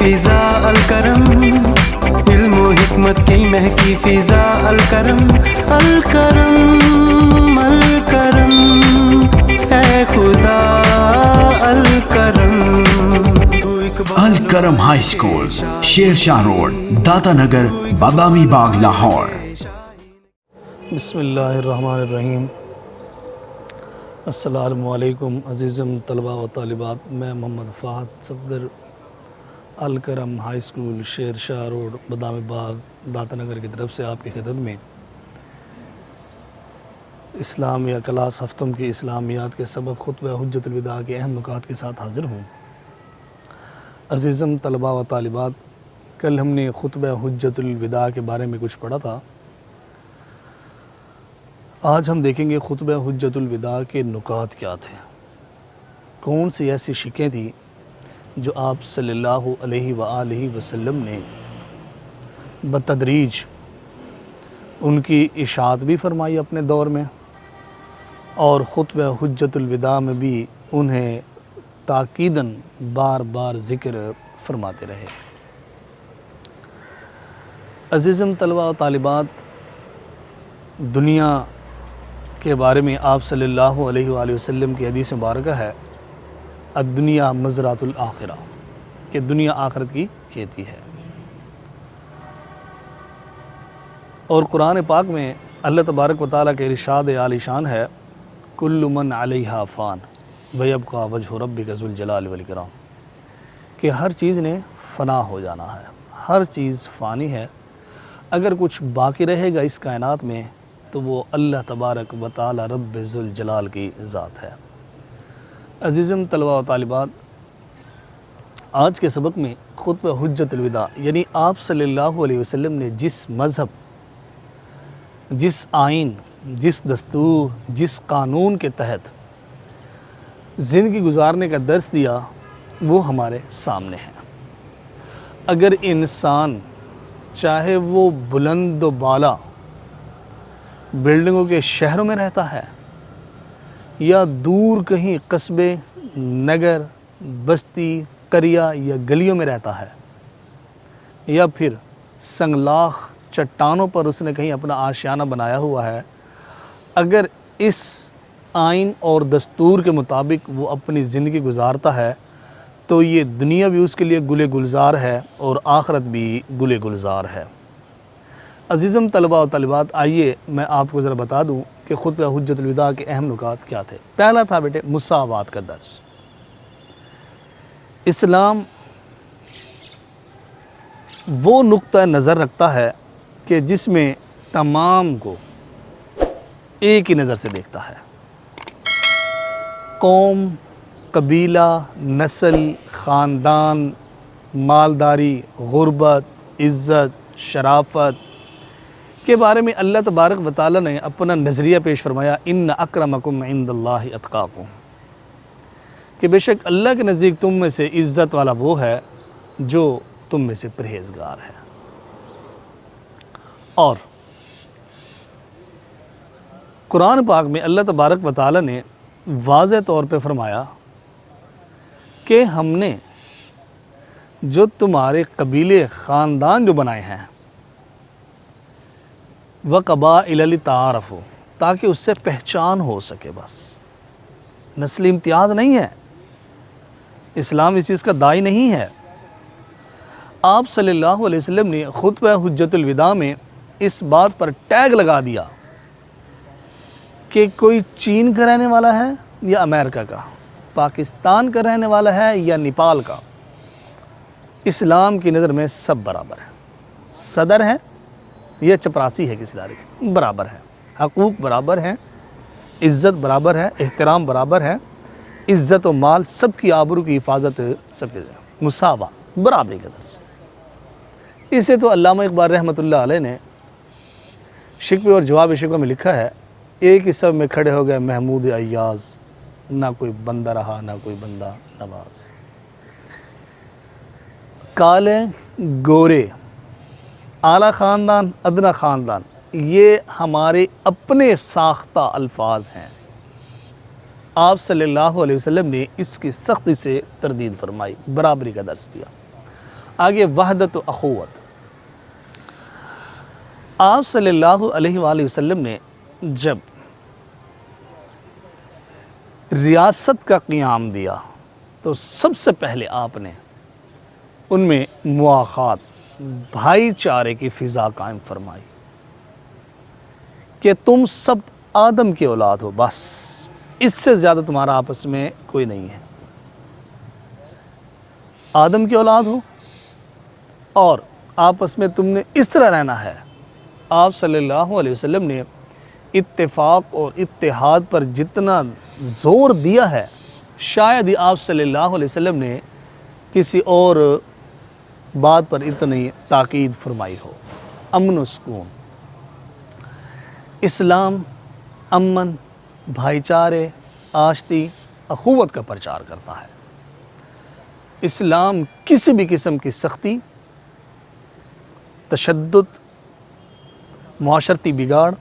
فضا الکرم، علم و حکمت کی مہکی فضا الکرم، الکرم الکرم اے خدا Al-Karam. Al-Karam high school, Sher Shah road, داتا نگر، بادامی باغ، لاہور۔ بسم اللہ الرحمن الرحیم۔ السلام علیکم عزیزم طلباء و طالبات، میں محمد Fahad Safdar, Al-Karam high school, Sher Shah road, بادامی باغ، داتا نگر کی طرف سے آپ کی خدمت میں اسلامیہ کلاس ہفتم کی اسلامیات کے سبق خطبہ حجت الوداع کے اہم نکات کے ساتھ حاضر ہوں۔ عزیزم طلباء و طالبات، کل ہم نے خطبہ حجت الوداع کے بارے میں کچھ پڑھا تھا۔ آج ہم دیکھیں گے خطبہ حجت الوداع کے نکات کیا تھے، کون سی ایسی شکیں تھیں جو آپ صلی اللہ علیہ وآلہ وسلم نے بتدریج ان کی اشاعت بھی فرمائی اپنے دور میں، اور خطبہ حجت الوداع میں بھی انہیں تاکیداً بار بار ذکر فرماتے رہے۔ عزیزم طلباء و طالبات، دنیا کے بارے میں آپ صلی اللہ علیہ وآلہ وسلم کی حدیث مبارکہ ہے، الدنیا مزرعۃ الآخرہ، کہ دنیا آخرت کی کھیتی ہے۔ اور قرآن پاک میں اللہ تبارک و تعالیٰ کے ارشاد عالی شان ہے، کل من علیہا فان ویبقی وجہ ربک ذو الجلال والاکرام، کہ ہر چیز نے فنا ہو جانا ہے، ہر چیز فانی ہے، اگر کچھ باقی رہے گا اس کائنات میں تو وہ اللہ تبارک و تعالی رب ذو الجلال کی ذات ہے۔ عزیزم طلباء و طالبات، آج کے سبق میں خطبہ حجت الوداع یعنی آپ صلی اللہ علیہ وسلم نے جس مذہب، جس آئین، جس دستور، جس قانون کے تحت زندگی گزارنے کا درس دیا وہ ہمارے سامنے ہے۔ اگر انسان چاہے وہ بلند و بالا بلڈنگوں کے شہروں میں رہتا ہے یا دور کہیں قصبے، نگر، بستی، قریہ یا گلیوں میں رہتا ہے، یا پھر سنگلاخ چٹانوں پر اس نے کہیں اپنا آشیانہ بنایا ہوا ہے، اگر اس آئین اور دستور کے مطابق وہ اپنی زندگی گزارتا ہے تو یہ دنیا بھی اس کے لیے گل گلزار ہے اور آخرت بھی گل گلزار ہے۔ عزیزم طلباء و طالبات، آئیے میں آپ کو ذرا بتا دوں کہ خطبہ حجت الوداع کے اہم نکات کیا تھے۔ پہلا تھا بیٹے مساوات کا درس۔ اسلام وہ نقطہ نظر رکھتا ہے کہ جس میں تمام کو ایک ہی نظر سے دیکھتا ہے، قوم، قبیلہ، نسل، خاندان، مالداری، غربت، عزت، شرافت کے بارے میں اللہ تبارک و تعالیٰ نے اپنا نظریہ پیش فرمایا، ان اکرمکم عند اللہ اتقاکم، کہ بے شک اللہ کے نزدیک تم میں سے عزت والا وہ ہے جو تم میں سے پرہیزگار ہے۔ اور قرآن پاک میں اللہ تبارک و تعالیٰ نے واضح طور پہ فرمایا کہ ہم نے جو تمہارے قبیلے، خاندان جو بنائے ہیں، وَقَبَائِلَ لِتَعَارَفُوا، تاکہ اس سے پہچان ہو سکے، بس نسلی امتیاز نہیں ہے، اسلام اس چیز کا داعی نہیں ہے۔ آپ صلی اللہ علیہ وسلم نے خطبہ حجت الوداع میں اس بات پر ٹیگ لگا دیا کہ کوئی چین کا رہنے والا ہے یا امریکہ کا، پاکستان کا رہنے والا ہے یا نیپال کا، اسلام کی نظر میں سب برابر ہیں۔ صدر ہے یا چپراسی ہے کسی ادارے کی، برابر ہے، حقوق برابر ہیں، عزت برابر ہے، احترام برابر ہے، عزت و مال سب کی آبرو کی حفاظت سب کے ذریعے، مساوات، برابری کا درس۔ اسے تو علامہ اقبال رحمۃ اللہ علیہ نے شکوے اور جواب شکوہ میں لکھا ہے، ایک ہی سب میں کھڑے ہو گئے محمود ایاز، نہ کوئی بندہ رہا نہ کوئی بندہ نواز۔ کالے، گورے، اعلیٰ خاندان، ادنا خاندان، یہ ہمارے اپنے ساختہ الفاظ ہیں۔ آپ صلی اللہ علیہ وسلم نے اس کی سختی سے تردید فرمائی، برابری کا درس دیا۔ آگے وحدت و اخوت. آپ صلی اللہ علیہ وآلہ وسلم نے جب ریاست کا قیام دیا تو سب سے پہلے آپ نے ان میں مواخات، بھائی چارے کی فضا قائم فرمائی کہ تم سب آدم کی اولاد ہو، بس اس سے زیادہ تمہارا آپس میں کوئی نہیں ہے. آدم کی اولاد ہو اور آپس میں تم نے اس طرح رہنا ہے. آپ صلی اللہ علیہ وسلم نے اتفاق اور اتحاد پر جتنا زور دیا ہے شاید ہی آپ صلی اللہ علیہ وسلم نے کسی اور بات پر اتنی تاکید فرمائی ہو. امن و سکون. اسلام امن، بھائی چارے، آشتی، اخوت کا پرچار کرتا ہے. اسلام کسی بھی قسم کی سختی، تشدد، معاشرتی بگاڑ،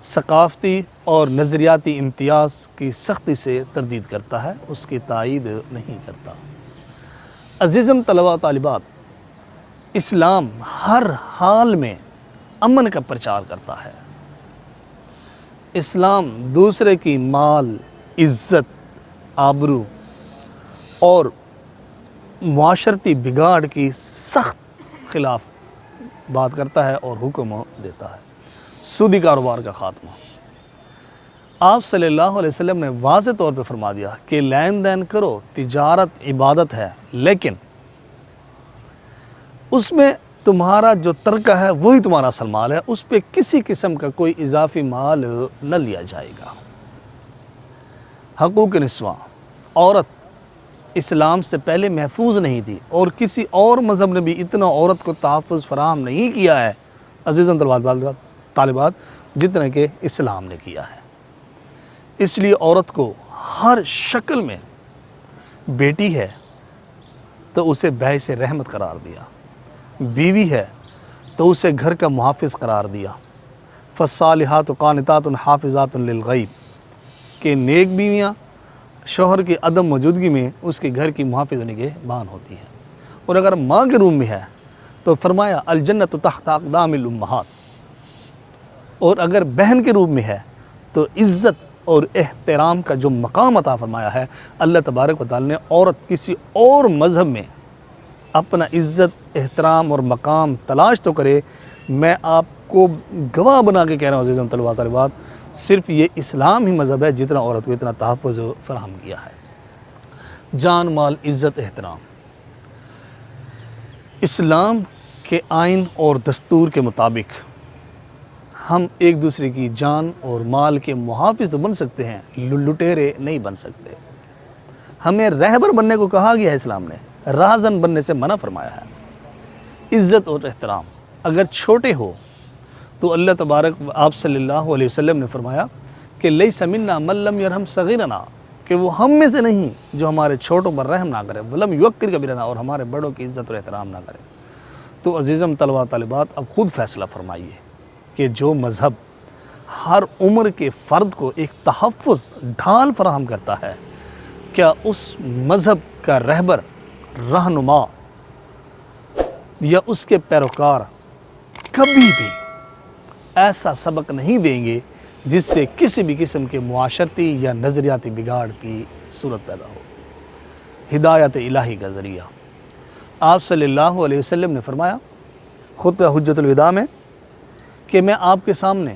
ثقافتی اور نظریاتی امتیاز کی سختی سے تردید کرتا ہے، اس کی تائید نہیں کرتا. عزیزم طلباء طالبات، اسلام ہر حال میں امن کا پرچار کرتا ہے. اسلام دوسرے کی مال، عزت، آبرو اور معاشرتی بگاڑ کی سخت خلاف بات کرتا ہے اور حکم دیتا ہے. سودی کاروبار کا خاتمہ. آپ صلی اللہ علیہ وسلم نے واضح طور پہ فرما دیا کہ لین دین کرو، تجارت عبادت ہے، لیکن اس میں تمہارا جو ترکہ ہے وہی تمہارا اصل مال ہے، اس پہ کسی قسم کا کوئی اضافی مال نہ لیا جائے گا. حقوق نسواں. عورت اسلام سے پہلے محفوظ نہیں تھی اور کسی اور مذہب نے بھی اتنا عورت کو تحفظ فراہم نہیں کیا ہے عزیزاً طالبات جتنا کہ اسلام نے کیا ہے. اس لیے عورت کو ہر شکل میں بیٹی ہے تو اسے باعث رحمت قرار دیا، بیوی ہے تو اسے گھر کا محافظ قرار دیا. فالصالحات قانتات حافظات للغیب کہ نیک بیویاں شوہر کی عدم موجودگی میں اس کے گھر کی محافظ نگہبان ہوتی ہیں. اور اگر ماں کے روم میں ہے تو فرمایا الجنت تحت اقدام الامہات. اور اگر بہن کے روم میں ہے تو عزت اور احترام کا جو مقام عطا فرمایا ہے اللہ تبارک و تعالی نے، عورت کسی اور مذہب میں اپنا عزت، احترام اور مقام تلاش تو کرے، میں آپ کو گواہ بنا کے کہہ رہا ہوں عزیزاً طلباء طالبات، صرف یہ اسلام ہی مذہب ہے جتنا عورت کو اتنا تحفظ فراہم کیا ہے. جان، مال، عزت، احترام. اسلام کے آئین اور دستور کے مطابق ہم ایک دوسرے کی جان اور مال کے محافظ تو بن سکتے ہیں، لٹیرے نہیں بن سکتے. ہمیں رہبر بننے کو کہا گیا ہے، اسلام نے راہزن بننے سے منع فرمایا ہے. عزت اور احترام. اگر چھوٹے ہو تو اللہ تبارک آپ صلی اللہ علیہ وسلم نے فرمایا کہ لیس منا من لم یرحم صغیرنا، کہ وہ ہم میں سے نہیں جو ہمارے چھوٹوں پر رحم نہ کرے، ولم یوقر کبیرنا، اور ہمارے بڑوں کی عزت اور احترام نہ کرے. تو عزیزم طلباء طالبات، اب خود فیصلہ فرمائیے کہ جو مذہب ہر عمر کے فرد کو ایک تحفظ، ڈھال فراہم کرتا ہے، کیا اس مذہب کا رہبر، رہنما یا اس کے پیروکار کبھی بھی ایسا سبق نہیں دیں گے جس سے کسی بھی قسم کے معاشرتی یا نظریاتی بگاڑ کی صورت پیدا ہو. ہدایت الہی کا ذریعہ. آپ صلی اللہ علیہ وسلم نے فرمایا خطبہ حجۃ الوداع میں کہ میں آپ کے سامنے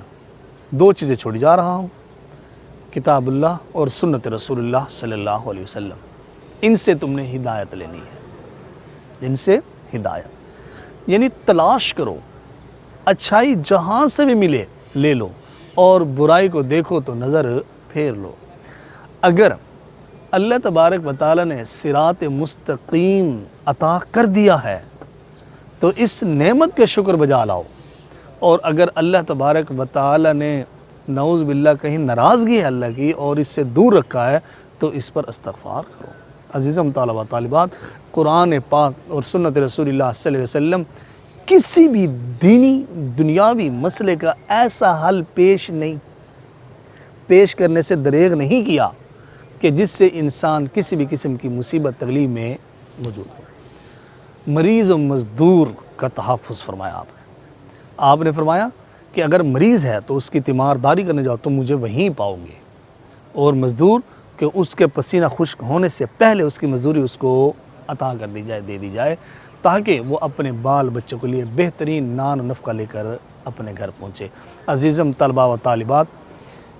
دو چیزیں چھوڑی جا رہا ہوں، کتاب اللہ اور سنت رسول اللہ صلی اللہ علیہ وسلم. ان سے تم نے ہدایت لینی ہے. ان سے ہدایت یعنی تلاش کرو، اچھائی جہاں سے بھی ملے لے لو، اور برائی کو دیکھو تو نظر پھیر لو. اگر اللہ تبارک و تعالی نے صراط مستقیم عطا کر دیا ہے تو اس نعمت کا شکر بجا لاؤ، اور اگر اللہ تبارک و تعالی نے نعوذ باللہ کہیں ناراضگی ہے اللہ کی اور اس سے دور رکھا ہے تو اس پر استغفار کرو. عزیزم طلباء طالبات، قرآن پاک اور سنت رسول اللہ صلی اللہ علیہ وسلم کسی بھی دینی دنیاوی مسئلے کا ایسا حل پیش کرنے سے دریغ نہیں کیا کہ جس سے انسان کسی بھی قسم کی مصیبت تکلیف میں موجود ہو. مریض و مزدور کا تحفظ فرمایا آپ نے فرمایا کہ اگر مریض ہے تو اس کی تیمارداری کرنے جاؤ تو مجھے وہیں پاؤ گے، اور مزدور کہ اس کے پسینہ خشک ہونے سے پہلے اس کی مزدوری اس کو عطا کر دی جائے، دے دی جائے، تاکہ وہ اپنے بال بچوں کے لیے بہترین نان و نفقہ لے کر اپنے گھر پہنچے۔ عزیزم طلبہ و طالبات،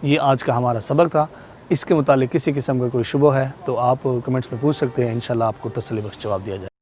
یہ آج کا ہمارا سبق تھا۔ اس کے متعلق کسی قسم کا کوئی شبہ ہے تو آپ کمنٹس میں پوچھ سکتے ہیں، انشاءاللہ آپ کو تسلی بخش جواب دیا جائے۔